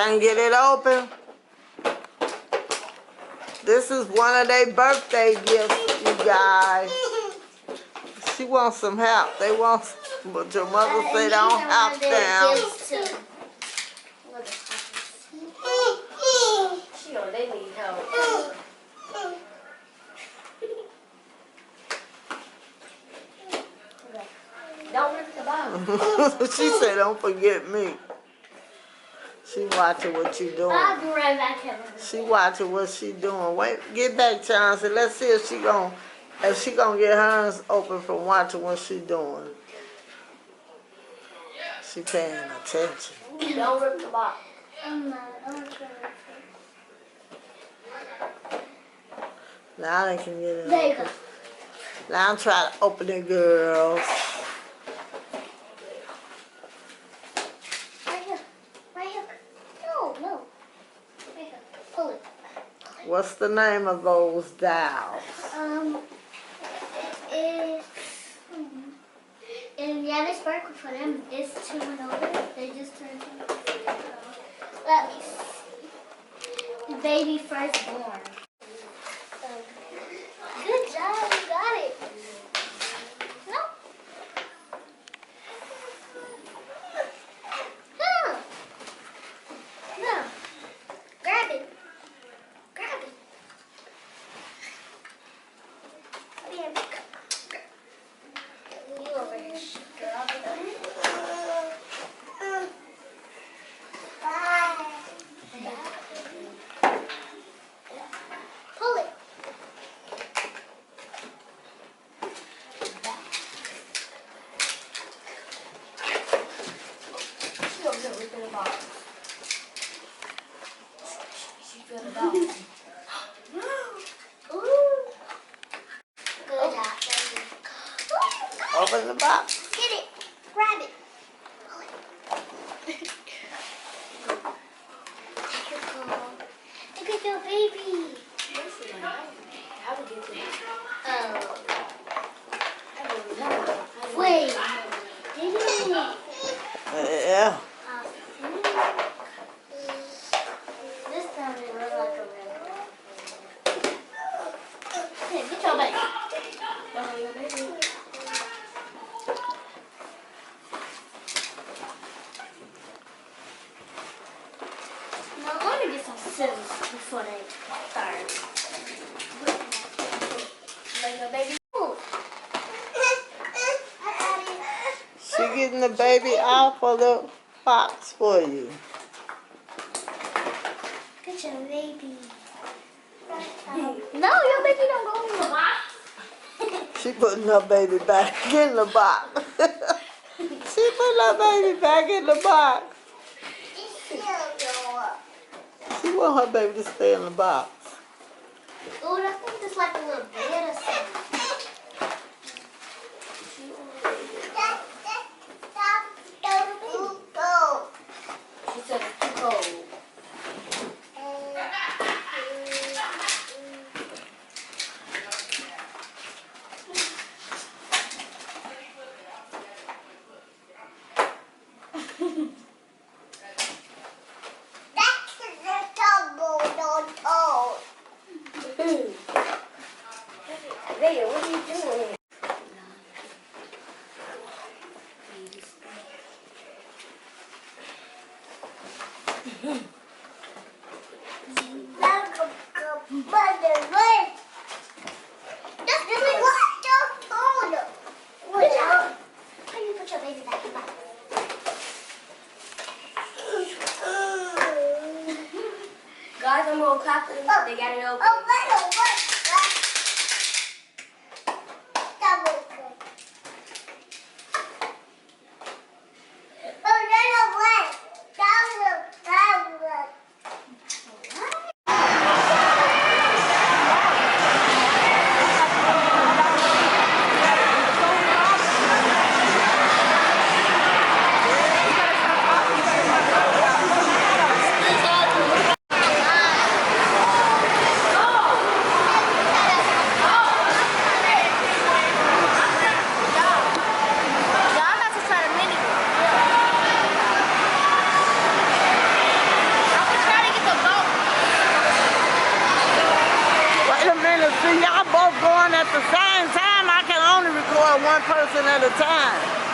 can get it open. This is one of their birthday gifts, you guys. She wants some help. They want, but your mother say don't help them. They need help. Don't rip the bottle. She said don't forget me. She watching what you doing. I'll be right back, Kevin. She watching what she doing. Wait, get back, Chauncey. Let's see if she gonna get hers open from watching what she doing. She paying attention. Don't rip the bottle. I'm not. I'm not gonna rip it. Now they can get it There you open. go. Now I'm trying to open it, girls. Right here. Right here. No. Right here. Pull it. What's the name of those dolls? It's in Yannis Sparkle for them. It's 2 and older. They just turned 2. Let me see. Baby firstborn. Good job, you got it. No. No. Grab it. Grab it. There. You over here. Grab it. Pull it. She over there ripping the bottle. She filled the bottle. Ooh. Good job. Open the box. Get it. Grab it. Look at your baby. How to get to it? Oh. I don't know. Wait. Did it? Yeah. This time it looked like a red. Hey, get your baby. Your baby. Now I want to get some scissors before they start. Like your baby. Ooh. She getting the baby out of the box for you. Get your baby. No, your baby don't go in the box. She putting her baby back in the box. She putting her baby back in the box. She want her baby to stay in the box. Ooh, I think it's like a little bed or something. She said it's too cold. Leia, what are you doing? Good job. Can you put your baby back in the box? Guys, I'm gonna clap for them. They got it open. at the same time, I can only record one person at a time.